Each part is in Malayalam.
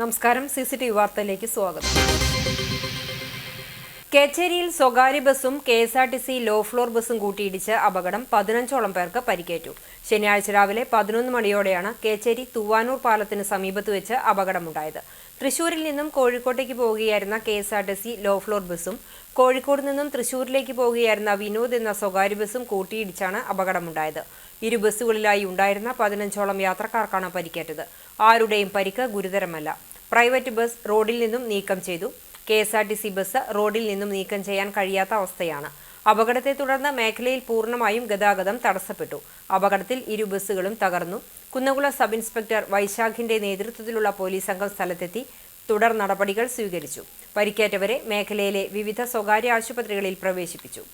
നമസ്കാരം. CCTV വാർത്തയിലേക്ക് സ്വാഗതം. കേച്ചേരിയിൽ സ്വകാര്യ ബസും KSRTC ലോ ഫ്ലോർ ബസും കൂട്ടിയിടിച്ച് അപകടം. 15ഓളം പേർക്ക് പരിക്കേറ്റു. ശനിയാഴ്ച രാവിലെ 11 മണിയോടെയാണ് കേച്ചേരി തൂവാനൂർ പാലത്തിന് സമീപത്ത് വെച്ച് അപകടമുണ്ടായത്. തൃശൂരിൽ നിന്നും കോഴിക്കോട്ടേക്ക് പോവുകയായിരുന്ന KSRTC ലോ ഫ്ലോർ ബസും കോഴിക്കോട് നിന്നും തൃശൂരിലേക്ക് പോവുകയായിരുന്ന വിനോദ് എന്ന സ്വകാര്യ ബസും കൂട്ടിയിടിച്ചാണ് അപകടമുണ്ടായത്. ഇരു ബസ്സുകളിലായി ഉണ്ടായിരുന്ന 15ഓളം യാത്രക്കാർക്കാണ് പരിക്കേറ്റത്. ആരുടെയും പരിക്ക് ഗുരുതരമല്ല. പ്രൈവറ്റ് ബസ് റോഡിൽ നിന്നും നീക്കം ചെയ്തു. KSRTC ബസ് റോഡിൽ നിന്നും നീക്കം ചെയ്യാൻ കഴിയാത്ത അവസ്ഥയാണ്. അപകടത്തെ തുടർന്ന് മേഖലയിൽ പൂർണ്ണമായും ഗതാഗതം തടസ്സപ്പെട്ടു. അപകടത്തിൽ ഇരു ബസ്സുകളും തകർന്നു. കുന്നംകുളം സബ് ഇൻസ്പെക്ടർ വൈശാഖിന്റെ നേതൃത്വത്തിലുള്ള പോലീസ് സംഘം സ്ഥലത്തെത്തി തുടർ നടപടികൾ സ്വീകരിച്ചു. പരിക്കേറ്റവരെ മേഖലയിലെ വിവിധ സ്വകാര്യ ആശുപത്രികളിൽ പ്രവേശിപ്പിച്ചു.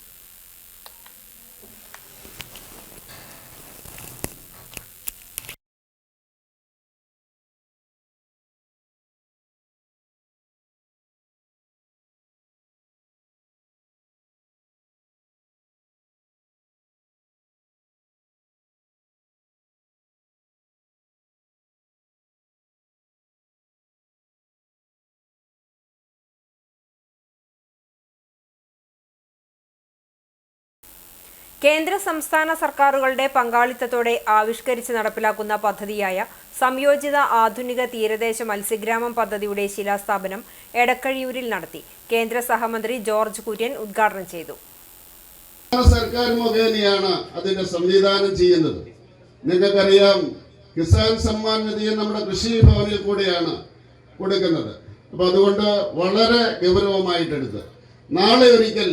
കേന്ദ്ര സംസ്ഥാന സർക്കാരുകളുടെ പങ്കാളിത്തത്തോടെ ആവിഷ്കരിച്ച് നടപ്പിലാക്കുന്ന പദ്ധതിയായ സംയോജിത ആധുനിക തീരദേശ മത്സ്യഗ്രാമം പദ്ധതിയുടെ ശിലാസ്ഥാപനം എടക്കഴിയൂരിൽ നടത്തി. കേന്ദ്ര സഹമന്ത്രി ജോർജ് കുര്യൻ ഉദ്ഘാടനം ചെയ്തു. സർക്കാർ മുഖേനയാണ് അതിന്റെ സംവിധാനം ചെയ്യുന്നത്. നിങ്ങൾക്കറിയാം, കിസാൻ സമ്മാൻ നിധി നമ്മുടെ കൃഷി ഭവനിൽ കൂടെയാണ് കൊടുക്കുന്നത്. അപ്പൊ അതുകൊണ്ട് വളരെ ഗൗരവമായിട്ടെടുത്ത് നാളെ ഒരിക്കൽ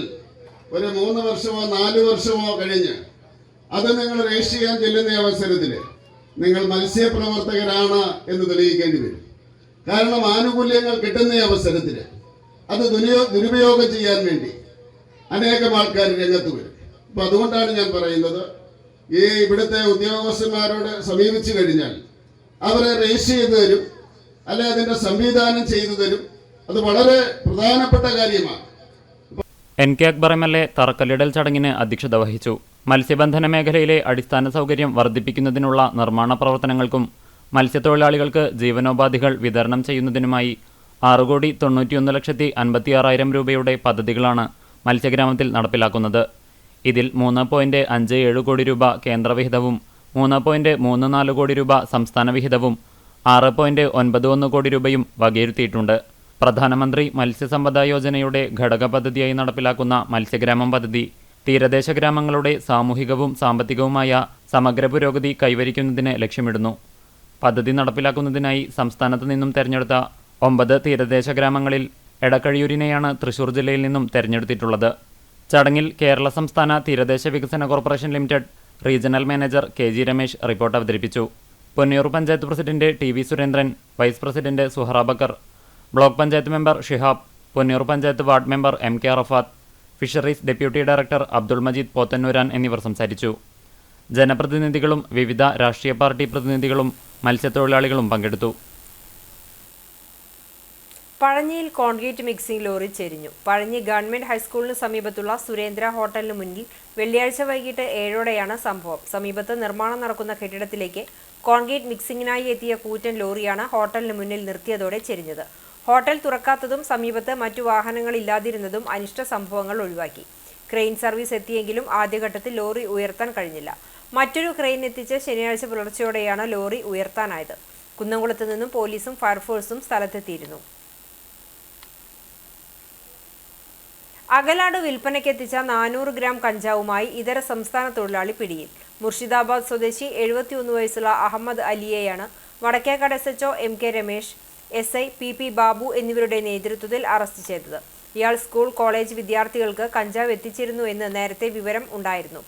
ഒരു 3 വർഷമോ 4 വർഷമോ കഴിഞ്ഞ് അത് നിങ്ങൾ രജിസ്റ്റർ ചെയ്യാൻ ചെല്ലുന്ന അവസരത്തിൽ നിങ്ങൾ മത്സ്യപ്രവർത്തകരാണ് എന്ന് തെളിയിക്കേണ്ടി വരും. കാരണം ആനുകൂല്യങ്ങൾ കിട്ടുന്ന അവസരത്തിൽ അത് ദുരുപയോഗം ചെയ്യാൻ വേണ്ടി അനേകം ആൾക്കാർ രംഗത്ത് വരും. അപ്പം അതുകൊണ്ടാണ് ഞാൻ പറയുന്നത്, ഈ ഇവിടുത്തെ ഉദ്യോഗസ്ഥന്മാരോട് സമീപിച്ചു കഴിഞ്ഞാൽ അവരെ രജിസ്റ്റർ ചെയ്തു തരും, അല്ലെ അതിൻ്റെ സംവിധാനം ചെയ്തു തരും. അത് വളരെ പ്രധാനപ്പെട്ട കാര്യമാണ്. NK അക്ബർ MLA തറക്കല്ലിടൽ ചടങ്ങിന് അധ്യക്ഷത വഹിച്ചു. മത്സ്യബന്ധന മേഖലയിലെ അടിസ്ഥാന സൗകര്യം വർദ്ധിപ്പിക്കുന്നതിനുള്ള നിർമ്മാണ പ്രവർത്തനങ്ങൾക്കും മത്സ്യത്തൊഴിലാളികൾക്ക് ജീവനോപാധികൾ വിതരണം ചെയ്യുന്നതിനുമായി 6,91,56,000 രൂപയുടെ പദ്ധതികളാണ് മത്സ്യഗ്രാമത്തിൽ നടപ്പിലാക്കുന്നത്. ഇതിൽ 3.57 കോടി രൂപ കേന്ദ്രവിഹിതവും 3.34 കോടി രൂപ സംസ്ഥാന വിഹിതവും 6.91 കോടി രൂപയും വകയിരുത്തിയിട്ടുണ്ട്. പ്രധാനമന്ത്രി മത്സ്യസമ്പദ യോജനയുടെ ഘടക പദ്ധതിയായി നടപ്പിലാക്കുന്ന മത്സ്യഗ്രാമം പദ്ധതി തീരദേശ ഗ്രാമങ്ങളുടെ സാമൂഹികവും സാമ്പത്തികവുമായ സമഗ്ര പുരോഗതി കൈവരിക്കുന്നതിന് ലക്ഷ്യമിടുന്നു. പദ്ധതി നടപ്പിലാക്കുന്നതിനായി സംസ്ഥാനത്ത് നിന്നും തെരഞ്ഞെടുത്ത 9 തീരദേശ ഗ്രാമങ്ങളിൽ എടക്കഴിയൂരിനെയാണ് തൃശൂർ ജില്ലയിൽ നിന്നും തെരഞ്ഞെടുത്തിട്ടുള്ളത്. ചടങ്ങിൽ കേരള സംസ്ഥാന തീരദേശ വികസന corporation limited regional manager KG Ramesh report അവതരിപ്പിച്ചു. Ponniyur panchayat president TV Surendran, vice president Suhara Bakkar, block panchayat member Shihab, Ponniyur panchayat ward member MK Arafath, fisheries deputy director Abdul Majeed Pothannooran എന്നിവർ സംസാരിച്ചു. ജനപ്രതിനിധികളും വിവിധ രാഷ്ട്രീയ പാർട്ടി പ്രതിനിധികളും മത്സ്യത്തൊഴിലാളികളും പങ്കെടുത്തു. പഴഞ്ഞിയിൽ കോൺക്രീറ്റ് മിക്സിംഗ് ലോറി ചെരിഞ്ഞു. പഴഞ്ഞി ഗവൺമെന്റ് ഹൈസ്കൂളിന് സമീപത്തുള്ള സുരേന്ദ്ര ഹോട്ടലിന് മുന്നിൽ വെള്ളിയാഴ്ച വൈകിട്ട് 7ഓടെയാണ് സംഭവം. സമീപത്ത് നിർമ്മാണം നടക്കുന്ന കെട്ടിടത്തിലേക്ക് കോൺക്രീറ്റ് മിക്സിംഗിനായി എത്തിയ കൂറ്റൻ ലോറിയാണ് ഹോട്ടലിന് മുന്നിൽ നിർത്തിയതോടെ ചെരിഞ്ഞത്. ഹോട്ടൽ തുറക്കാത്തതും സമീപത്ത് മറ്റു വാഹനങ്ങളില്ലാതിരുന്നതും അനിഷ്ട സംഭവങ്ങൾ ഒഴിവാക്കി. ക്രെയിൻ സർവീസ് എത്തിയെങ്കിലും ആദ്യഘട്ടത്തിൽ ലോറി ഉയർത്താൻ കഴിഞ്ഞില്ല. മറ്റൊരു ക്രെയിൻ എത്തിച്ച് ശനിയാഴ്ച പുലർച്ചെയോടെയാണ് ലോറി ഉയർത്താനായത്. കുന്നംകുളത്ത് നിന്നും പോലീസും ഫയർഫോഴ്സും സ്ഥലത്തെത്തിയിരുന്നു. അകലാട് വിൽപ്പനയ്ക്കെത്തിച്ച 400 ഗ്രാം കഞ്ചാവുമായി ഇതര സംസ്ഥാന തൊഴിലാളി പിടിയിൽ. മുർഷിദാബാദ് സ്വദേശി 71 വയസ്സുള്ള Ahmed അലിയെയാണ് Vadakkekad SHO MK Ramesh, SI PP Babu എന്നിവരുടെ നേതൃത്വത്തിൽ അറസ്റ്റ് ചെയ്തത്. ഇയാൾ സ്കൂൾ കോളേജ് വിദ്യാർത്ഥികൾക്ക് കഞ്ചാവ് എത്തിച്ചിരുന്നു എന്ന് നേരത്തെ വിവരം ഉണ്ടായിരുന്നു.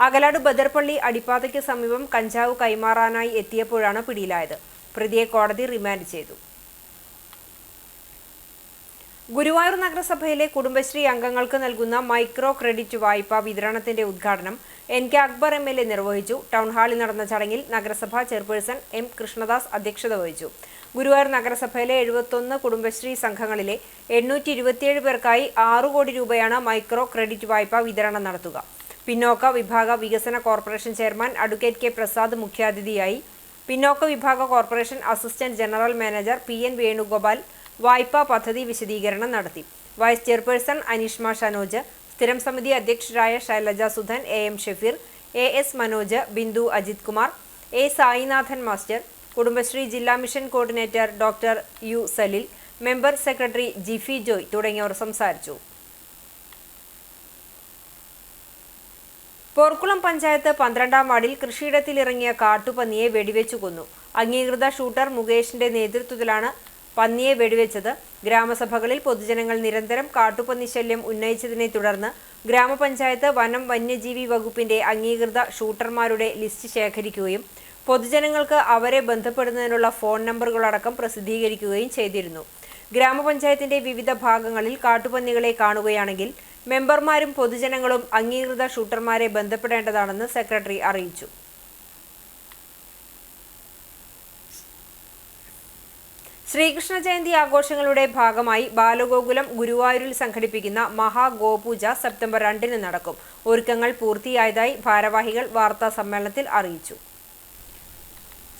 അകലാട് ബദർപള്ളി അടിപ്പാതയ്ക്ക് സമീപം കഞ്ചാവ് കൈമാറാനായി എത്തിയപ്പോഴാണ് പിടിയിലായത്. പ്രതിയെ കോടതി റിമാൻഡ് ചെയ്തു. ഗുരുവായൂർ നഗരസഭയിലെ കുടുംബശ്രീ അംഗങ്ങൾക്ക് നൽകുന്ന മൈക്രോ ക്രെഡിറ്റ് വായ്പാ വിതരണത്തിന്റെ ഉദ്ഘാടനം NK അക്ബർ MLA നിർവഹിച്ചു. ടൗൺ ഹാളിൽ നടന്ന ചടങ്ങിൽ നഗരസഭാ ചെയർപേഴ്സൺ M കൃഷ്ണദാസ് അധ്യക്ഷത വഹിച്ചു. ഗുരുവായൂർ നഗരസഭയിലെ 71 കുടുംബശ്രീ സംഘങ്ങളിലെ 827 പേർക്കായി 6 കോടി രൂപയാണ് മൈക്രോ ക്രെഡിറ്റ് വായ്പാ വിതരണം നടത്തുക. പിന്നോക്ക വിഭാഗ വികസന corporation chairman advocate K Prasad മുഖ്യാതിഥിയായി. പിന്നോക്ക വിഭാഗ corporation assistant general manager PN Venugopal വായ്പാ പദ്ധതി വിശദീകരണം നടത്തി. വൈസ് ചെയർപേഴ്സൺ അനീഷ്മ ഷനോജ്, സ്ഥിരം സമിതി അധ്യക്ഷരായ Shailaja Sudhan, AM Shefeer, AS Manoj, Bindu Ajith Kumar, A Sainathan master, Kudumbashree ജില്ലാ mission coordinator doctor U Salil, member secretary Jifi Joy തുടങ്ങിയവർ സംസാരിച്ചു. പോർക്കുളം പഞ്ചായത്ത് 12-ാം വാർഡിൽ കൃഷിയിടത്തിലിറങ്ങിയ കാട്ടുപന്നിയെ വെടിവെച്ചു കൊന്നു. അംഗീകൃത ഷൂട്ടർ മുകേഷിന്റെ നേതൃത്വത്തിലാണ് പന്നിയെ വെടിവെച്ചത്. ഗ്രാമസഭകളിൽ പൊതുജനങ്ങൾ നിരന്തരം കാട്ടുപന്നി ശല്യം ഉന്നയിച്ചതിനെ തുടർന്ന് ഗ്രാമപഞ്ചായത്ത് വനം വന്യജീവി വകുപ്പിന്റെ അംഗീകൃത ഷൂട്ടർമാരുടെ ലിസ്റ്റ് ശേഖരിക്കുകയും പൊതുജനങ്ങൾക്ക് അവരെ ബന്ധപ്പെടുന്നതിനുള്ള ഫോൺ നമ്പറുകളടക്കം പ്രസിദ്ധീകരിക്കുകയും ചെയ്തിരുന്നു. ഗ്രാമപഞ്ചായത്തിന്റെ വിവിധ ഭാഗങ്ങളിൽ കാട്ടുപന്നികളെ കാണുകയാണെങ്കിൽ മെമ്പർമാരും പൊതുജനങ്ങളും അംഗീകൃത ഷൂട്ടർമാരെ ബന്ധപ്പെടേണ്ടതാണെന്ന് സെക്രട്ടറി അറിയിച്ചു. ശ്രീകൃഷ്ണ ജയന്തി ആഘോഷങ്ങളുടെ ഭാഗമായി ബാലഗോകുലം ഗുരുവായൂരിൽ സംഘടിപ്പിക്കുന്ന മഹാഗോപൂജ സെപ്റ്റംബർ 2-ന് നടക്കും. ഒരുക്കങ്ങൾ പൂർത്തിയായതായി ഭാരവാഹികൾ വാർത്താ സമ്മേളനത്തിൽ അറിയിച്ചു.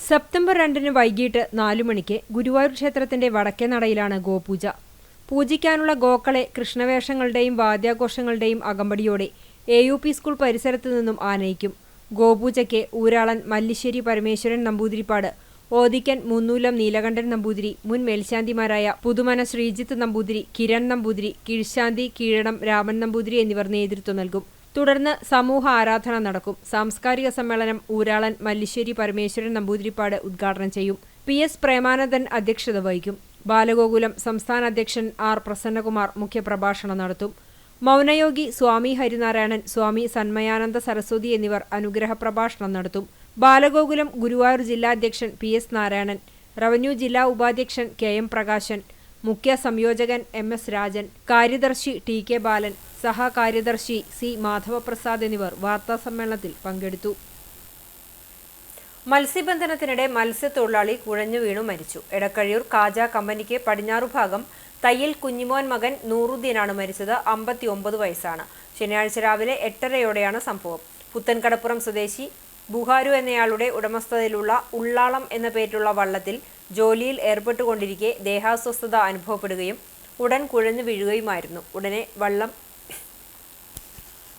സെപ്റ്റംബർ 2-ന് വൈകിട്ട് 4 മണിക്ക് ഗുരുവായൂർ ക്ഷേത്രത്തിന്റെ വടക്കേ നടയിലാണ് ഗോപൂജ. പൂജിക്കാനുള്ള ഗോക്കളെ കൃഷ്ണവേഷങ്ങളുടെയും വാദ്യാഘോഷങ്ങളുടെയും അകമ്പടിയോടെ AUP സ്കൂൾ പരിസരത്തു നിന്നും ആനയിക്കും. ഗോപൂജയ്ക്ക് ഊരാളൻ മല്ലിശ്ശേരി പരമേശ്വരൻ നമ്പൂതിരിപ്പാട്, ഓദിക്കൻ മുന്നൂലം നീലകണ്ഠൻ നമ്പൂതിരി, മുൻ മേൽശാന്തിമാരായ പുതുമന ശ്രീജിത്ത് നമ്പൂതിരി, കിരൺ നമ്പൂതിരി, കീഴ്ശാന്തി കീഴടം രാമൻ നമ്പൂതിരി എന്നിവർ നേതൃത്വം നൽകും. തുടർന്ന് സമൂഹ ആരാധന നടക്കും. സാംസ്കാരിക സമ്മേളനം ഊരാളൻ മല്ലിശ്ശേരി പരമേശ്വരൻ നമ്പൂതിരിപ്പാട് ഉദ്ഘാടനം ചെയ്യും. PS പ്രേമാനന്ദൻ അധ്യക്ഷത വഹിക്കും. ബാലഗോകുലം സംസ്ഥാന അധ്യക്ഷൻ R പ്രസന്നകുമാർ മുഖ്യപ്രഭാഷണം നടത്തും. മൗനയോഗി സ്വാമി ഹരിനാരായണൻ, സ്വാമി സന്മയാനന്ദ സരസ്വതി എന്നിവർ അനുഗ്രഹ പ്രഭാഷണം നടത്തും. ബാലഗോകുലം ഗുരുവായൂർ ജില്ലാ അധ്യക്ഷൻ PS നാരായണൻ, റവന്യൂ ജില്ലാ ഉപാധ്യക്ഷൻ KM പ്രകാശൻ, മുഖ്യ സംയോജകൻ MS രാജൻ, കാര്യദർശി TK ബാലൻ, സഹകാര്യദർശി C മാധവപ്രസാദ് എന്നിവർ വാർത്താസമ്മേളനത്തിൽ പങ്കെടുത്തു. മത്സ്യബന്ധനത്തിനിടെ മത്സ്യത്തൊഴിലാളി കുഴഞ്ഞു വീണു മരിച്ചു. എടക്കഴിയൂർ കാജ കമ്പനിക്ക് പടിഞ്ഞാറുഭാഗം തയ്യിൽ കുഞ്ഞിമോൻ മകൻ നൂറുദ്ദീനാണ് മരിച്ചത്. 59 വയസ്സാണ്. ശനിയാഴ്ച രാവിലെ 8:30-യോടെയാണ് സംഭവം. പുത്തൻകടപ്പുറം സ്വദേശി ബുഹാരു എന്നയാളുടെ ഉടമസ്ഥതയിലുള്ള ഉള്ളാളം എന്ന പേരിലുള്ള വള്ളത്തിൽ ജോലിയിൽ ഏർപ്പെട്ടുകൊണ്ടിരിക്കെ ദേഹാസ്വസ്ഥത അനുഭവപ്പെടുകയും ഉടൻ കുഴഞ്ഞു വീഴുകയുമായിരുന്നു. ഉടനെ വള്ളം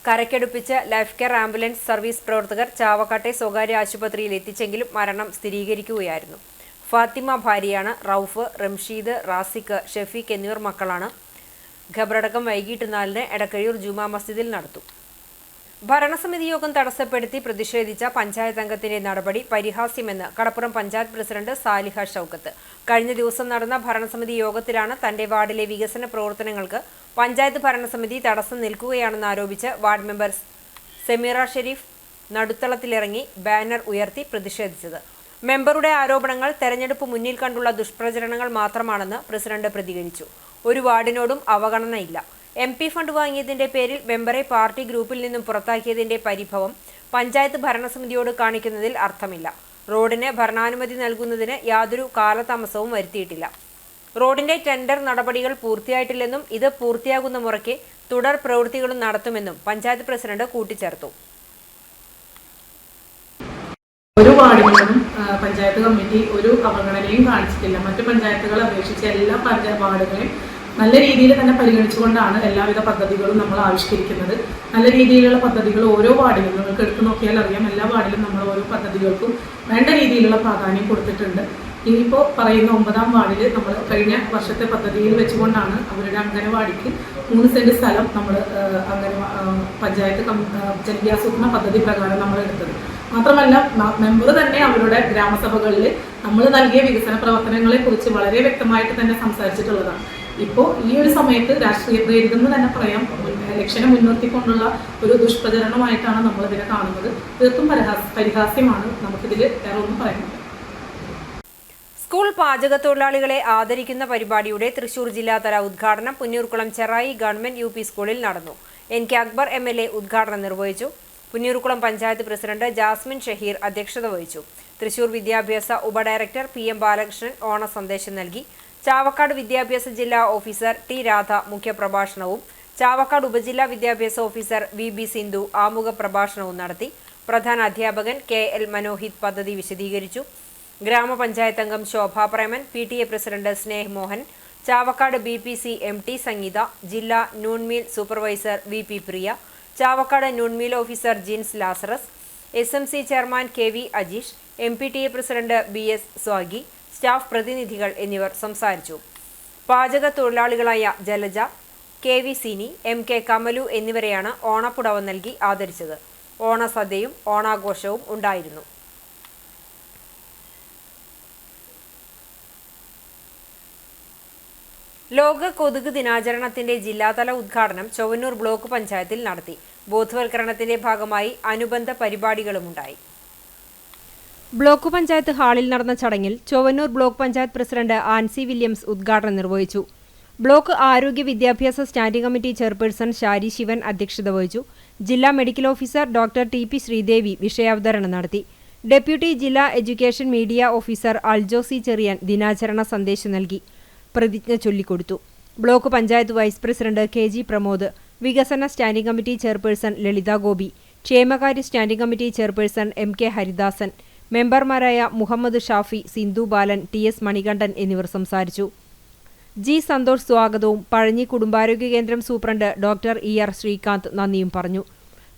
കരയ്ക്കടുപ്പിച്ച് ലൈഫ് കെയർ ആംബുലൻസ് സർവീസ് പ്രവർത്തകർ ചാവക്കാട്ടെ സ്വകാര്യ ആശുപത്രിയിൽ എത്തിച്ചെങ്കിലും മരണം സ്ഥിരീകരിക്കുകയായിരുന്നു. ഫാത്തിമ ഭാര്യയാണ്. റൌഫ്, റംഷീദ്, റാസിഖ്, ഷഫീഖ് എന്നിവർ മക്കളാണ്. ഖബറടക്കം വൈകിട്ട് 4-ന് എടക്കഴിയൂർ ജുമാ മസ്ജിദിൽ നടത്തും. ഭരണസമിതി യോഗം തടസ്സപ്പെടുത്തി പ്രതിഷേധിച്ച പഞ്ചായത്ത് അംഗത്തിന്റെ നടപടി പരിഹാസ്യമെന്ന് കടപ്പുറം പഞ്ചായത്ത് പ്രസിഡന്റ് സാലിഹ ഷൗക്കത്ത്. കഴിഞ്ഞ ദിവസം നടന്ന ഭരണസമിതി യോഗത്തിലാണ് തന്റെ വാർഡിലെ വികസന പ്രവർത്തനങ്ങൾക്ക് പഞ്ചായത്ത് ഭരണസമിതി തടസ്സം നിൽക്കുകയാണെന്ന് ആരോപിച്ച് വാർഡ് മെമ്പർ സെമീറ ഷെരീഫ് നടുത്തളത്തിലിറങ്ങി ബാനർ ഉയർത്തി പ്രതിഷേധിച്ചത്. മെമ്പറുടെ ആരോപണങ്ങൾ തെരഞ്ഞെടുപ്പ് മുന്നിൽ കണ്ടുള്ള ദുഷ്പ്രചരണങ്ങൾ മാത്രമാണെന്ന് പ്രസിഡന്റ് പ്രതികരിച്ചു. ഒരു വാർഡിനോടും അവഗണനയില്ല. MP ഫണ്ട് വാങ്ങിയതിന്റെ പേരിൽ മെമ്പറെ പാർട്ടി ഗ്രൂപ്പിൽ നിന്നും പുറത്താക്കിയതിന്റെ പരിഭവം പഞ്ചായത്ത് ഭരണസമിതിയോട് കാണിക്കുന്നതിൽ അർത്ഥമില്ല. റോഡിന് ഭരണാനുമതി നൽകുന്നതിന് യാതൊരു കാലതാമസവും വരുത്തിയിട്ടില്ല. റോഡിന്റെ ടെൻഡർ നടപടികൾ പൂർത്തിയായിട്ടില്ലെന്നും ഇത് പൂർത്തിയാകുന്ന മുറയ്ക്ക് തുടർ പ്രവൃത്തികളും നടത്തുമെന്നും പഞ്ചായത്ത് പ്രസിഡന്റ് കൂട്ടിച്ചേർത്തു. ഒരു വാർഡിനും പഞ്ചായത്ത് കമ്മിറ്റി ഒരു അവഗണനയും കാണിച്ചിട്ടില്ല. മറ്റു പഞ്ചായത്തുകളെ അപേക്ഷിച്ച് എല്ലാ വാർഡുകളെയും നല്ല രീതിയിൽ തന്നെ പരിഗണിച്ചുകൊണ്ടാണ് എല്ലാവിധ പദ്ധതികളും നമ്മൾ ആവിഷ്കരിക്കുന്നത്. നല്ല രീതിയിലുള്ള പദ്ധതികൾ ഓരോ വാർഡിലും നിങ്ങൾക്ക് എടുത്തു നോക്കിയാൽ അറിയാം. എല്ലാ വാർഡിലും നമ്മൾ ഓരോ പദ്ധതികൾക്കും വേണ്ട രീതിയിലുള്ള പ്രാധാന്യം കൊടുത്തിട്ടുണ്ട്. ഇനിയിപ്പോൾ പറയുന്ന 9-ാം വാർഡിൽ നമ്മൾ കഴിഞ്ഞ വർഷത്തെ പദ്ധതിയിൽ വെച്ചുകൊണ്ടാണ് അവരുടെ അംഗനവാടിക്ക് 3 സെന്റ് സ്ഥലം നമ്മൾ പഞ്ചായത്ത് ജനകീയാസൂത്രണ പദ്ധതി പ്രകാരം നമ്മൾ എടുത്തത്. മാത്രമല്ല മെമ്പർ തന്നെ അവരുടെ ഗ്രാമസഭകളിൽ നമ്മൾ നൽകിയ വികസന പ്രവർത്തനങ്ങളെ കുറിച്ച് വളരെ വ്യക്തമായിട്ട് തന്നെ സംസാരിച്ചിട്ടുള്ളതാണ്. ഇപ്പോൾ ഈ ഒരു സമയത്ത് രാഷ്ട്രീയ പ്രേരിതെന്ന് തന്നെ പറയാം, ഇലക്ഷനെ മുൻനിർത്തിക്കൊണ്ടുള്ള ഒരു ദുഷ്പ്രചരണമായിട്ടാണ് നമ്മളിതിനെ കാണുന്നത്. തീർത്തും പരിഹാസ്യമാണ്. നമുക്കിതിൽ വേറെ ഒന്നും പറയുന്നത്. സ്കൂൾ പാചകത്തൊഴിലാളികളെ ആദരിക്കുന്ന പരിപാടിയുടെ തൃശൂർ ജില്ലാതല ഉദ്ഘാടനം പുന്നൂർക്കുളം ചെറായി ഗവൺമെന്റ് UP സ്കൂളിൽ നടന്നു. NK അക്ബർ MLA ഉദ്ഘാടനം നിർവഹിച്ചു. പുന്നൂർക്കുളം പഞ്ചായത്ത് പ്രസിഡന്റ് ജാസ്മിൻ ഷഹീർ അധ്യക്ഷത വഹിച്ചു. തൃശൂർ വിദ്യാഭ്യാസ ഉപഡയറക്ടർ PM ബാലകൃഷ്ണൻ ഓണ സന്ദേശം നൽകി. ചാവക്കാട് വിദ്യാഭ്യാസ ജില്ലാ ഓഫീസർ T രാധ മുഖ്യപ്രഭാഷണവും ചാവക്കാട് ഉപജില്ലാ വിദ്യാഭ്യാസ ഓഫീസർ VB സിന്ധു ആമുഖ പ്രഭാഷണവും നടത്തി. പ്രധാന അധ്യാപകൻ KL മനോഹിത് പദ്ധതി വിശദീകരിച്ചു. ഗ്രാമപഞ്ചായത്ത് അംഗം Shobha Preman, PTA president Sneh Mohan, Chavakkad BPC MT Sangeetha, ജില്ലാ noon meal supervisor VP Priya, Chavakkad noon meal officer Jins Lazarus, SMC chairman KV Ajeesh, MPTA president BS Swagi, staff പ്രതിനിധികൾ എന്നിവർ സംസാരിച്ചു. പാചക തൊഴിലാളികളായ ജലജ, KV സീനി, MK കമലു എന്നിവരെയാണ് ഓണപ്പുടവ നൽകി ആദരിച്ചത്. ഓണസദ്യയും ഓണാഘോഷവും ഉണ്ടായിരുന്നു. ലോക കൊതുക് ദിനാചരണത്തിന്റെ ജില്ലാതല ഉദ്ഘാടനം ചൊവ്വന്നൂർ ബ്ലോക്ക് പഞ്ചായത്തിൽ നടത്തി. ബോധവൽക്കരണത്തിന്റെ ഭാഗമായി അനുബന്ധ പരിപാടികളുമുണ്ടായി. ബ്ലോക്ക് പഞ്ചായത്ത് ഹാളിൽ നടന്ന ചടങ്ങിൽ Chowannur block panchayat president Ancy Williams ഉദ്ഘാടനം നിർവഹിച്ചു. ബ്ലോക്ക് ആരോഗ്യ വിദ്യാഭ്യാസ standing committee chairperson Shari Sivan അധ്യക്ഷത വഹിച്ചു. ജില്ലാ medical officer doctor TP Sreedevi വിഷയാവതരണം നടത്തി. ഡെപ്യൂട്ടി ജില്ലാ education media officer Aljosy Cherian ദിനാചരണ സന്ദേശം നൽകി. പ്രതിജ്ഞ ചൊല്ലിക്കൊടുത്തു. Block panchayat vice president KG Pramod, വികസന standing committee chairperson Lalitha Gopi, ക്ഷേമകാര്യ standing committee chairperson MK Haridasan, മെമ്പർമാരായ മുഹമ്മദ് ഷാഫി, സിന്ധു ബാലൻ, TS മണികണ്ഠൻ എന്നിവർ സംസാരിച്ചു. G സന്തോഷ് സ്വാഗതവും പഴഞ്ഞി കുടുംബാരോഗ്യ കേന്ദ്രം സൂപ്രണ്ട് ഡോക്ടർ ER ശ്രീകാന്ത് നന്ദിയും പറഞ്ഞു.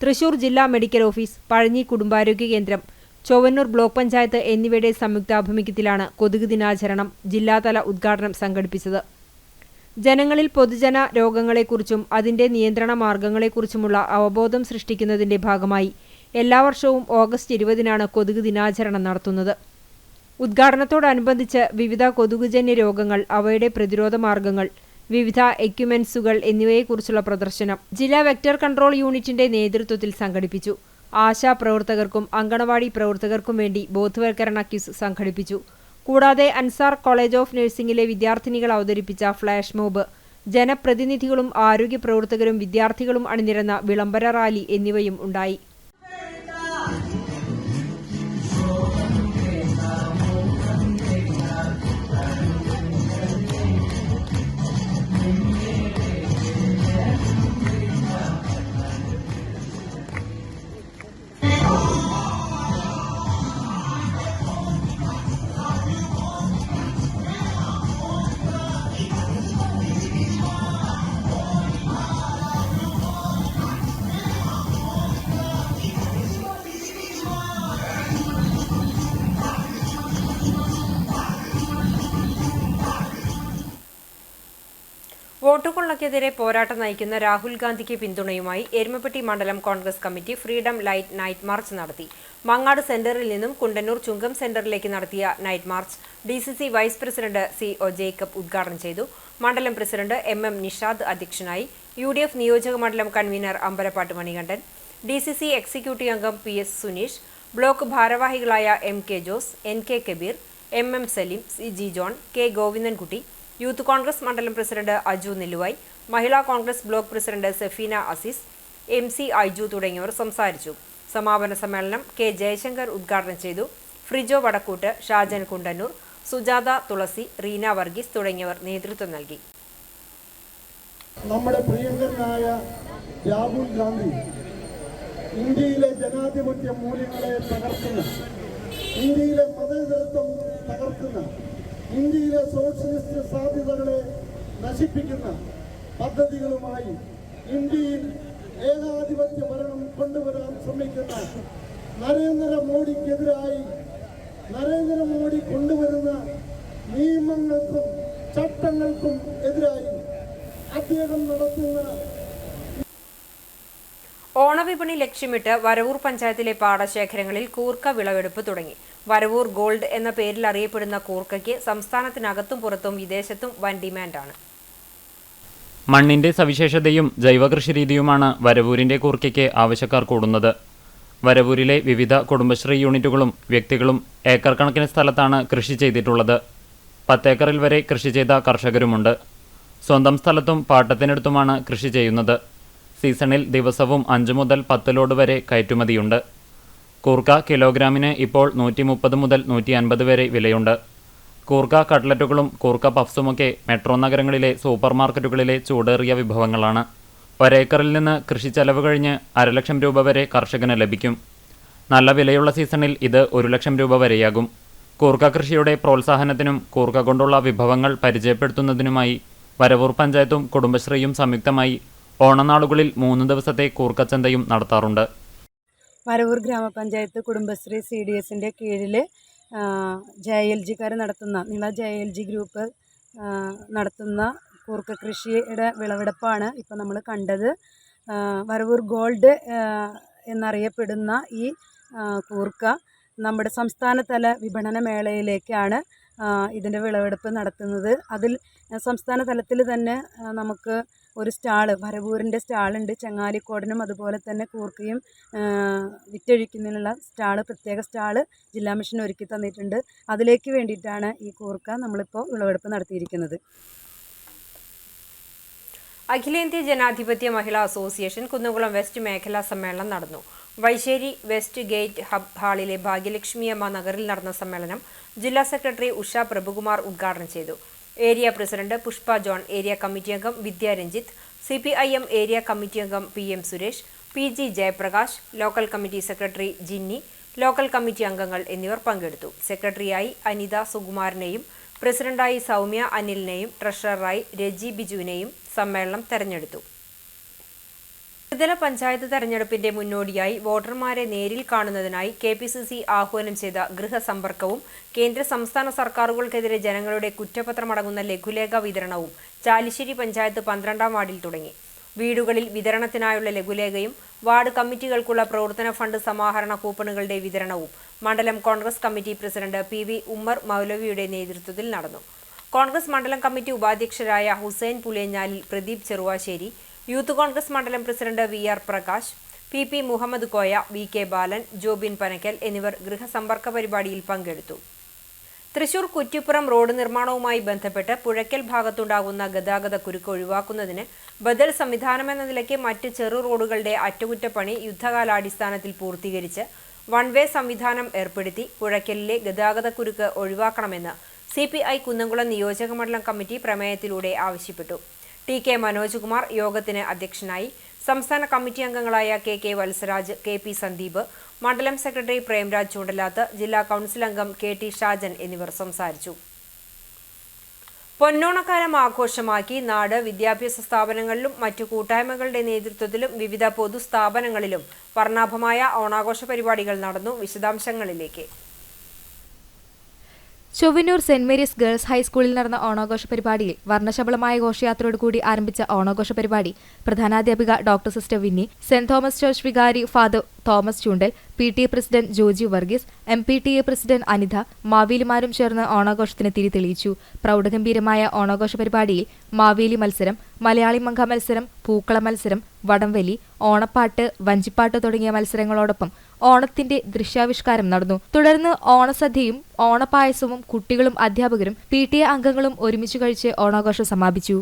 തൃശൂർ ജില്ലാ മെഡിക്കൽ ഓഫീസ്, പഴഞ്ഞി കുടുംബാരോഗ്യ കേന്ദ്രം, ചൊവ്വന്നൂർ ബ്ലോക്ക് പഞ്ചായത്ത് എന്നിവയുടെ സംയുക്താഭിമുഖ്യത്തിലാണ് കൊതുക് ദിനാചരണം ജില്ലാതല ഉദ്ഘാടനം സംഘടിപ്പിച്ചത്. ജനങ്ങളിൽ പൊതുജന രോഗങ്ങളെക്കുറിച്ചും അതിന്റെ നിയന്ത്രണ മാർഗങ്ങളെക്കുറിച്ചുമുള്ള അവബോധം സൃഷ്ടിക്കുന്നതിന്റെ ഭാഗമായി എല്ലാ വർഷവും ഓഗസ്റ്റ് 20-നാണ് കൊതുക് ദിനാചരണം നടത്തുന്നത്. ഉദ്ഘാടനത്തോടനുബന്ധിച്ച് വിവിധ കൊതുകുജന്യ രോഗങ്ങൾ, അവയുടെ പ്രതിരോധ മാർഗങ്ങൾ, വിവിധ എക്യുപ്മെന്റ്സുകൾ എന്നിവയെക്കുറിച്ചുള്ള പ്രദർശനം ജില്ലാ വെക്ടർ കൺട്രോൾ യൂണിറ്റിന്റെ നേതൃത്വത്തിൽ സംഘടിപ്പിച്ചു. ആശാ പ്രവർത്തകർക്കും അങ്കണവാടി പ്രവർത്തകർക്കും വേണ്ടി ബോധവൽക്കരണ ക്വിസ് സംഘടിപ്പിച്ചു. കൂടാതെ അൻസാർ കോളേജ് ഓഫ് നഴ്സിംഗിലെ വിദ്യാർത്ഥിനികൾ അവതരിപ്പിച്ച ഫ്ലാഷ് മോബ്, ജനപ്രതിനിധികളും ആരോഗ്യ പ്രവർത്തകരും വിദ്യാർത്ഥികളും അണിനിരന്ന വിളംബര റാലി എന്നിവയും ഉണ്ടായി. വോട്ടുകൊള്ളക്കെതിരെ പോരാട്ടം നയിക്കുന്ന രാഹുൽ ഗാന്ധിക്ക് പിന്തുണയുമായി എരുമപ്പെട്ടി മണ്ഡലം Congress committee freedom light night march നടത്തി. മങ്ങാട് സെന്ററിൽ നിന്നും കുണ്ടന്നൂർ ചുങ്കം സെന്ററിലേക്ക് നടത്തിയ night march DCC vice president CO Jacob ഉദ്ഘാടനം ചെയ്തു. മണ്ഡലം പ്രസിഡന്റ് MM നിഷാദ് അധ്യക്ഷനായി. UDF നിയോജക മണ്ഡലം convener Ambalappattu Manikandan, DCC executive അംഗം PS സുനീഷ്, ബ്ലോക്ക് ഭാരവാഹികളായ MK Jose, NK Kabeer, MM Saleem, CG John, K Govindankutty, youth Congress മണ്ഡലം president Aju Nelluvai, Mahila Congress block president Safeena Azeez, MC Aiju തുടങ്ങിയവർ സംസാരിച്ചു. സമാപന സമ്മേളനം K ജയശങ്കർ ഉദ്ഘാടനം ചെയ്തു. ഫ്രിജോ വടക്കൂട്ട്, ഷാജൻ കുണ്ടന്നൂർ, സുജാത തുളസി, റീന വർഗീസ് തുടങ്ങിയവർ നേതൃത്വം നൽകി. നമ്മുടെ പ്രിയങ്കരനായ രാഹുൽ ഗാന്ധി ഇന്ത്യയിലെ ജനാധിപത്യ മൂല്യങ്ങളെ തകർക്കുന്ന, ഇന്ത്യയിലെ മതേതരത്വം തകർക്കുന്ന, ഇന്ത്യയിലെ സോഷ്യലിസ്റ്റ് സാധ്യതകളെ നശിപ്പിക്കുന്ന പദ്ധതികളുമായി ഇന്ത്യയിൽ ഏകാധിപത്യ ഭരണം കൊണ്ടുവരാൻ ശ്രമിക്കുന്ന നരേന്ദ്രമോദിക്കെതിരായി, നരേന്ദ്രമോദി കൊണ്ടുവരുന്ന നിയമങ്ങൾക്കും ചട്ടങ്ങൾക്കും എതിരായി അദ്ദേഹം നടത്തുന്ന ഓണവിപണി ലക്ഷ്യമിട്ട് വരവൂർ പഞ്ചായത്തിലെ പാടശേഖരങ്ങളിൽ കൂർക്ക വിളവെടുപ്പ് തുടങ്ങി. വരവൂർ ഗോൾഡ് എന്ന പേരിൽ അറിയപ്പെടുന്ന കൂർക്കയ്ക്ക് സംസ്ഥാനത്തിനകത്തും പുറത്തും വിദേശത്തും വൻ ഡിമാൻഡാണ്. മണ്ണിന്റെ സവിശേഷതയും ജൈവകൃഷി രീതിയുമാണ് വരവൂരിന്റെ കൂർക്കയ്ക്ക് ആവശ്യക്കാർ കൂടുന്നത്. വരവൂരിലെ വിവിധ കുടുംബശ്രീ യൂണിറ്റുകളും വ്യക്തികളും ഏക്കർ കണക്കിന് സ്ഥലത്താണ് കൃഷി ചെയ്തിട്ടുള്ളത്. 10 ഏക്കറിൽ വരെ കൃഷി ചെയ്ത കർഷകരുമുണ്ട്. സ്വന്തം സ്ഥലത്തും പാട്ടത്തിനടുത്തുമാണ് കൃഷി ചെയ്യുന്നത്. സീസണിൽ ദിവസവും 5 മുതൽ 10 ലോഡ് വരെ കയറ്റുമതിയുണ്ട്. കൂർക്ക കിലോഗ്രാമിന് ഇപ്പോൾ 130 മുതൽ 150 വരെ വിലയുണ്ട്. കൂർക്ക കട്ട്ലറ്റുകളും കൂർക്ക പഫ്സുമൊക്കെ മെട്രോ നഗരങ്ങളിലെ സൂപ്പർ മാർക്കറ്റുകളിലെ ചൂടേറിയ വിഭവങ്ങളാണ്. ഒരേക്കറിൽ നിന്ന് കൃഷി ചെലവ് കഴിഞ്ഞ് 1.5 ലക്ഷം രൂപ വരെ കർഷകന് ലഭിക്കും. നല്ല വിലയുള്ള സീസണിൽ ഇത് 1 ലക്ഷം രൂപ വരെയാകും. കൂർക്ക കൃഷിയുടെ പ്രോത്സാഹനത്തിനും കൂർക്ക കൊണ്ടുള്ള വിഭവങ്ങൾ പരിചയപ്പെടുത്തുന്നതിനുമായി വരവൂർ പഞ്ചായത്തും കുടുംബശ്രീയും സംയുക്തമായി ഓണനാളുകളിൽ 3 ദിവസത്തെ കൂർക്കച്ചന്തയും നടത്താറുണ്ട്. വരവൂർ ഗ്രാമപഞ്ചായത്ത് കുടുംബശ്രീ CDSന്റെ കീഴിൽ JLGക്കാർ നടത്തുന്ന JLG ഗ്രൂപ്പ് നടത്തുന്ന കൂർക്ക കൃഷിയുടെ വിളവെടുപ്പാണ് ഇപ്പോൾ നമ്മൾ കണ്ടത്. വരവൂർ ഗോൾഡ് എന്നറിയപ്പെടുന്ന ഈ കൂർക്ക നമ്മുടെ സംസ്ഥാനതല വിപണന മേളയിലേക്കാണ് ഇതിൻ്റെ വിളവെടുപ്പ് നടത്തുന്നത്. അതിൽ സംസ്ഥാന തലത്തിൽ തന്നെ നമുക്ക് ഒരു സ്റ്റാള്, വരവൂരിൻ്റെ സ്റ്റാളുണ്ട്. ചങ്ങാലിക്കോടനും അതുപോലെ തന്നെ കൂർക്കയും വിറ്റഴിക്കുന്നതിനുള്ള സ്റ്റാള്, പ്രത്യേക സ്റ്റാള് ജില്ലാ മിഷൻ ഒരുക്കി തന്നിട്ടുണ്ട്. അതിലേക്ക് വേണ്ടിയിട്ടാണ് ഈ കൂർക്ക നമ്മളിപ്പോൾ വിളവെടുപ്പ് നടത്തിയിരിക്കുന്നത്. അഖിലേന്ത്യാ ജനാധിപത്യ മഹിളാ അസോസിയേഷൻ കുന്നംകുളം വെസ്റ്റ് മേഖലാ സമ്മേളനം നടന്നു. വൈശ്ശേരി വെസ്റ്റ് ഗേറ്റ് ഹബ് ഹാളിലെ ഭാഗ്യലക്ഷ്മിയമ്മ നഗറിൽ നടന്ന സമ്മേളനം ജില്ലാ സെക്രട്ടറി ഉഷ പ്രഭുകുമാർ ഉദ്ഘാടനം ചെയ്തു. Area president Pushpa John, area committee അംഗം Vidya Ranjith, CPIM area committee അംഗം PM Suresh, PG Jayaprakash, local committee secretary Jinny, local committee അംഗങ്ങൾ എന്നിവർ പങ്കെടുത്തു. സെക്രട്ടറിയായി അനിത സുകുമാരനെയും പ്രസിഡന്റായി സൗമ്യ അനിലിനെയും ട്രഷററായി രജി ബിജുവിനെയും സമ്മേളനം തെരഞ്ഞെടുത്തു. ത്രിതല പഞ്ചായത്ത് തെരഞ്ഞെടുപ്പിന്റെ മുന്നോടിയായി വോട്ടർമാരെ നേരിൽ കാണുന്നതിനായി KPCC ആഹ്വാനം ചെയ്ത ഗൃഹസമ്പർക്കവും കേന്ദ്ര സംസ്ഥാന സർക്കാരുകൾക്കെതിരെ ജനങ്ങളുടെ കുറ്റപത്രമടങ്ങുന്ന ലഘുലേഖ വിതരണവും ചാലിശ്ശേരി പഞ്ചായത്ത് 12-ാം വാർഡിൽ തുടങ്ങി. വീടുകളിൽ വിതരണത്തിനായുള്ള ലഘുലേഖയും വാർഡ് കമ്മിറ്റികൾക്കുള്ള പ്രവർത്തന ഫണ്ട് സമാഹരണ കൂപ്പണുകളുടെ വിതരണവും മണ്ഡലം Congress committee president PV Ummer മൗലവിയുടെ നേതൃത്വത്തിൽ നടന്നു. കോൺഗ്രസ് മണ്ഡലം കമ്മിറ്റി ഉപാധ്യക്ഷരായ ഹുസൈൻ പുലേഞ്ഞാലിൽ, പ്രദീപ് ചെറുവാശ്ശേരി, യൂത്ത് കോൺഗ്രസ് മണ്ഡലം president VR Prakash, PP Muhammad Koya, VK Balan, Jobin Panakkal എന്നിവർ ഗൃഹസമ്പർക്ക പരിപാടിയിൽ പങ്കെടുത്തു. തൃശൂർ കുറ്റിപ്പുറം റോഡ് നിർമ്മാണവുമായി ബന്ധപ്പെട്ട് പുഴയ്ക്കൽ ഭാഗത്തുണ്ടാകുന്ന ഗതാഗത കുരുക്ക് ഒഴിവാക്കുന്നതിന് ബദൽ സംവിധാനമെന്ന നിലയ്ക്ക് മറ്റ് ചെറു റോഡുകളുടെ അറ്റകുറ്റപ്പണി യുദ്ധകാലാടിസ്ഥാനത്തിൽ പൂർത്തീകരിച്ച് വൺവേ സംവിധാനം ഏർപ്പെടുത്തി പുഴയ്ക്കലിലെ ഗതാഗത കുരുക്ക് ഒഴിവാക്കണമെന്ന് CPI കുന്നംകുളം നിയോജക മണ്ഡലം കമ്മിറ്റി പ്രമേയത്തിലൂടെ ആവശ്യപ്പെട്ടു. TK മനോജ് കുമാർ യോഗത്തിന് അധ്യക്ഷനായി. സംസ്ഥാന കമ്മിറ്റി അംഗങ്ങളായ KK വത്സരാജ്, KP സന്ദീപ്, മണ്ഡലം സെക്രട്ടറി പ്രേംരാജ് ചൂണ്ടലാത്ത്, ജില്ലാ കൗൺസിൽ അംഗം KT ഷാജൻ എന്നിവർ സംസാരിച്ചു. പൊന്നോണക്കാലം ആഘോഷമാക്കി നാട് വിദ്യാഭ്യാസ സ്ഥാപനങ്ങളിലും മറ്റു കൂട്ടായ്മകളുടെ നേതൃത്വത്തിലും വിവിധ പൊതുസ്ഥാപനങ്ങളിലും വർണ്ണാഭമായ ഓണാഘോഷ പരിപാടികൾ നടന്നു. വിശദാംശങ്ങളിലേക്ക്. ചൊവ്വന്നൂർ സെന്റ് മേരീസ് ഗേൾസ് ഹൈസ്കൂളിൽ നടന്ന ഓണാഘോഷ പരിപാടിയിൽ വർണ്ണശബളമായ ഘോഷയാത്രയോടുകൂടി ആരംഭിച്ച ഓണാഘോഷ പരിപാടി പ്രധാനാധ്യാപിക doctor sister Winnie, saint Thomas church വികാരി father Thomas Choondal, PTA president Joji Varghese, MPTA president Anitha, മാവേലിമാരും ചേർന്ന് ഓണാഘോഷത്തിന് തിരി തെളിയിച്ചു. പ്രൗഢഗംഭീരമായ ഓണാഘോഷ പരിപാടിയിൽ മാവേലി മത്സരം, മലയാളി മംഗ മത്സരം, പൂക്കള മത്സരം, വടംവലി, ഓണപ്പാട്ട്, വഞ്ചിപ്പാട്ട് തുടങ്ങിയ മത്സരങ്ങളോടൊപ്പം ഓണത്തിന്റെ ദൃശ്യാവിഷ്കാരം നടന്നു. തുടർന്ന് ഓണസദ്യയും ഓണപ്പായസവും കുട്ടികളും അധ്യാപകരും PTA അംഗങ്ങളും ഒരുമിച്ച് കഴിച്ച് ഓണാഘോഷം സമാപിച്ചു.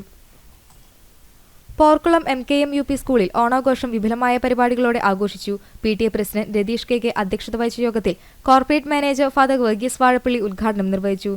പോർക്കുളം MKM UP സ്കൂളിൽ ഓണാഘോഷം വിപുലമായ പരിപാടികളോടെ ആഘോഷിച്ചു. PTA പ്രസിഡന്റ് രതീഷ് KK അധ്യക്ഷത വഹിച്ച യോഗത്തിൽ corporate manager father Varghese Vazhappally ഉദ്ഘാടനം നിർവഹിച്ചു.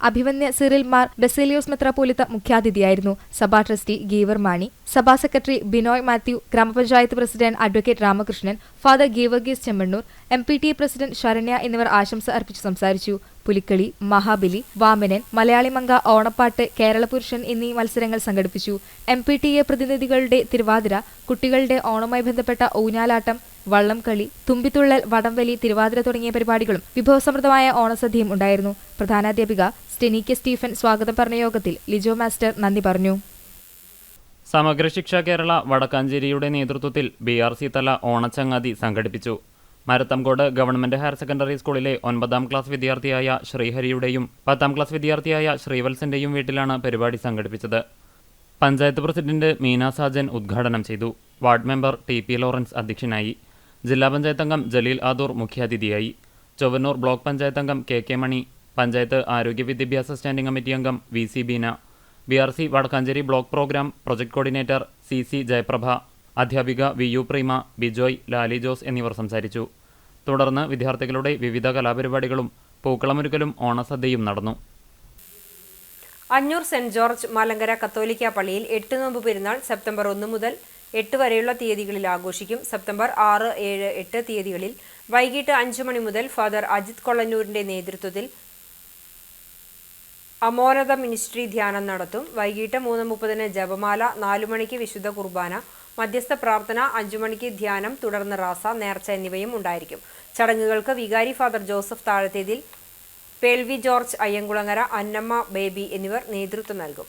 അഭിമന്യ സിറിൽ മാർ ബെസേലിയോസ് മെത്രാപ്പോലിത്ത മുഖ്യാതിഥിയായിരുന്നു. സഭാ ട്രസ്റ്റി ഗീവർ മാണി, സഭാ സെക്രട്ടറി ബിനോയ് മാത്യു, ഗ്രാമപഞ്ചായത്ത് president advocate Ramakrishnan, father Geevarghese Chemmanur, MPTA president Saranya എന്നിവർ ആശംസ അർപ്പിച്ച് സംസാരിച്ചു. പുലിക്കളി, മഹാബലി, വാമനൻ, മലയാളി മംഗ, ഓണപ്പാട്ട്, കേരളപുരുഷൻ എന്നീ മത്സരങ്ങൾ സംഘടിപ്പിച്ചു. MPTA പ്രതിനിധികളുടെ തിരുവാതിര, കുട്ടികളുടെ ഓണവുമായി ബന്ധപ്പെട്ട ഊഞ്ഞാലാട്ടം, വള്ളംകളി, തുമ്പിത്തുള്ളൽ, വടംവലി, തിരുവാതിര തുടങ്ങിയ പരിപാടികളും വിഭവസമൃദ്ധമായ ഓണസദ്യയും ഉണ്ടായിരുന്നു. പ്രധാനാധ്യാപിക സ്റ്റെനി K സ്റ്റീഫൻ സ്വാഗതം പറഞ്ഞ യോഗത്തിൽ ലിജോ മാസ്റ്റർ നന്ദി പറഞ്ഞു. സമഗ്ര ശിക്ഷ കേരള വടക്കാഞ്ചേരിയുടെ നേതൃത്വത്തിൽ BRC തല ഓണച്ചങ്ങാതി സംഘടിപ്പിച്ചു. മരത്തംകോട് ഗവൺമെന്റ് ഹയർ സെക്കൻഡറി സ്കൂളിലെ 9ാം ക്ലാസ് വിദ്യാർത്ഥിയായ ശ്രീഹരിയുടെയും 10ാം ക്ലാസ് വിദ്യാർത്ഥിയായ ശ്രീവത്സന്റെയും വീട്ടിലാണ് പരിപാടി സംഘടിപ്പിച്ചത്. പഞ്ചായത്ത് പ്രസിഡന്റ് മീന സാജൻ ഉദ്ഘാടനം ചെയ്തു. വാർഡ് മെമ്പർ TP ലോറൻസ് അധ്യക്ഷനായി. ജില്ലാ പഞ്ചായത്ത് അംഗം ജലീൽ ആദൂർ മുഖ്യാതിഥിയായി. ചൊവ്വന്നൂർ ബ്ലോക്ക് പഞ്ചായത്ത് അംഗം KK മണി, പഞ്ചായത്ത് ആരോഗ്യ വിദ്യാഭ്യാസ സ്റ്റാൻഡിംഗ് കമ്മിറ്റി അംഗം VC Beena, BRC Vadakkanchery block programme project coordinator CC Jayaprabha, അധ്യാപിക VU പ്രീമ, ബിജോയ്, ലാലി ജോസ് എന്നിവർ സംസാരിച്ചു. തുടർന്ന് വിദ്യാർത്ഥികളുടെ വിവിധ കലാപരിപാടികളും പൂക്കളമൊരുക്കലും ഓണസദ്യയും നടന്നു. അഞ്ഞൂർ സെന്റ് ജോർജ് മലങ്കര കത്തോലിക്ക പള്ളിയിൽ 8 നോമ്പ് പെരുന്നാൾ സെപ്റ്റംബർ 1 മുതൽ 8 വരെയുള്ള തീയതികളിൽ ആഘോഷിക്കും. സെപ്റ്റംബർ 6, 7, 8 തീയതികളിൽ വൈകിട്ട് 5 മണി മുതൽ ഫാദർ അജിത് കൊള്ളന്നൂരിന്റെ നേതൃത്വത്തിൽ അമോനത മിനിസ്ട്രി ധ്യാനം നടത്തും. വൈകിട്ട് 3:30 ജപമാല, 4 മണിക്ക് വിശുദ്ധ കുർബാന, മധ്യസ്ഥ പ്രാർത്ഥന, 5 മണിക്ക് ധ്യാനം, തുടർന്ന് റാസ, നേർച്ച എന്നിവയും ഉണ്ടായിരിക്കും. ചടങ്ങുകൾക്ക് വികാരി father Joseph Thazhathethil, Pearlvi George Ayyankulangara, Annamma Baby എന്നിവർ നേതൃത്വം നൽകും.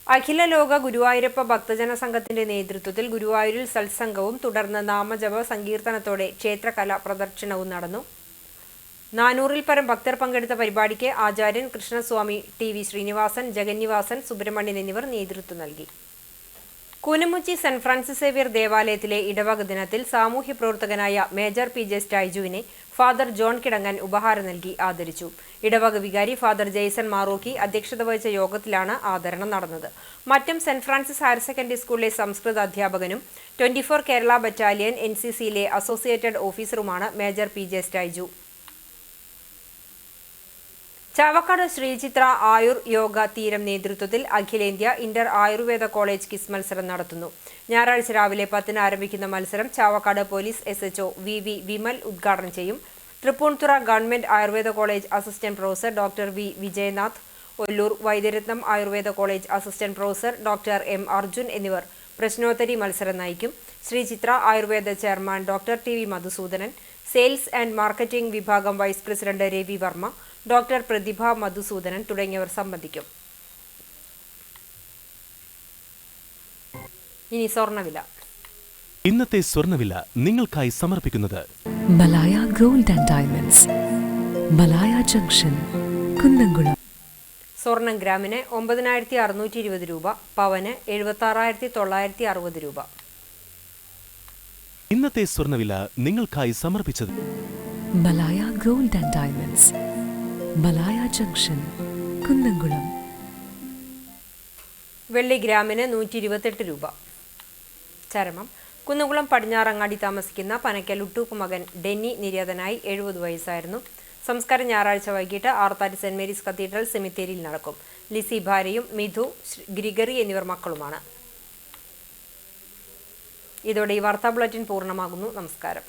അഖില ലോക ഗുരുവായൂരപ്പ ഭക്തജന സംഘത്തിന്റെ നേതൃത്വത്തിൽ ഗുരുവായൂരിൽ സത്സംഗവും തുടർന്ന് നാമജപ സങ്കീർത്തനത്തോടെ ക്ഷേത്രകല പ്രദർശനവും നടന്നു. 400-ൽ പരം ഭക്തർ പങ്കെടുത്ത പരിപാടിക്ക് ആചാര്യൻ കൃഷ്ണസ്വാമി, TV ശ്രീനിവാസൻ, ജഗന്നിവാസൻ, സുബ്രഹ്മണ്യൻ എന്നിവർ നേതൃത്വം നൽകി. കൂനമുച്ചി സെന്റ് ഫ്രാൻസിസ് സേവ്യർ ദേവാലയത്തിലെ ഇടവക ദിനത്തിൽ സാമൂഹ്യ പ്രവർത്തകനായ മേജർ PJ സ്റ്റൈജുവിനെ ഫാദർ ജോൺ കിടങ്ങൻ ഉപഹാരം നൽകി ആദരിച്ചു. ഇടവക വികാരി ഫാദർ ജെയ്സൺ മാറൂക്കി അധ്യക്ഷത വഹിച്ച യോഗത്തിലാണ് ആദരണം നടന്നത്. Mattam saint Francis higher secondary സ്കൂളിലെ സംസ്കൃത അധ്യാപകനും 24 കേരള ബറ്റാലിയൻ NCCയിലെ അസോസിയേറ്റഡ് ഓഫീസറുമാണ് മേജർ PJ സ്റ്റൈജു. ചാവക്കാട് ശ്രീചിത്ര ആയുർ യോഗ തീരം നേതൃത്വത്തിൽ അഖിലേന്ത്യാ ഇന്റർ ആയുർവേദ കോളേജ് ക്വിസ് മത്സരം നടത്തുന്നു. ഞായറാഴ്ച രാവിലെ 10-ന് ആരംഭിക്കുന്ന മത്സരം Chavakkad police SHO VV Vimal ഉദ്ഘാടനം ചെയ്യും. Thrippunithura government Ayurveda college assistant professor doctor V Vijayanath, Ollur Vaidyaratnam Ayurveda college assistant professor doctor M Arjun എന്നിവർ പ്രശ്നോത്തരി മത്സരം നയിക്കും. Sreechithra Ayurveda chairman doctor TV Madhusoodanan, sales and marketing വിഭാഗം vice president Ravi Varma, doctor Prathibha Madhusoodanan തുടങ്ങിയവർ സംബന്ധിക്കും. ഇനി സ്വർണ്ണവില. ഇന്നത്തെ സ്വർണ്ണവില നിങ്ങൾക്കായി സമർപ്പിക്കുന്നത് Malaya gold and diamonds, Malaya junction, Kunnamkulam. സ്വർണം ഗ്രാമിന് 9,620 രൂപ, പവന് 76,960 രൂപ. ഇന്നത്തെ സ്വർണ്ണവില നിങ്ങൾക്കായി സമർപ്പിച്ചത് Malaya gold and diamonds, Malaya junction, Kunnamkulam. വെള്ളി ഗ്രാമിന് 128 രൂപ. ചരമം. കുന്നംകുളം പടിഞ്ഞാറങ്ങാടി താമസിക്കുന്ന പനക്കൽ ഉട്ടൂപ്പ് മകൻ ഡെന്നി നിര്യാതനായി 70 വയസ്സായിരുന്നു. സംസ്കാരം ഞായറാഴ്ച വൈകിട്ട് ആർത്താറ്റ് സെന്റ് മേരീസ് കത്തീഡ്രൽ സെമിത്തേരിയിൽ നടക്കും. ലിസി ഭാര്യയും മിഥു, ഗ്രിഗറി എന്നിവർ മക്കളുമാണ്. ഇതോടെ ഈ വാർത്താ ബുള്ളറ്റിൻ പൂർണ്ണമാകുന്നു. നമസ്കാരം.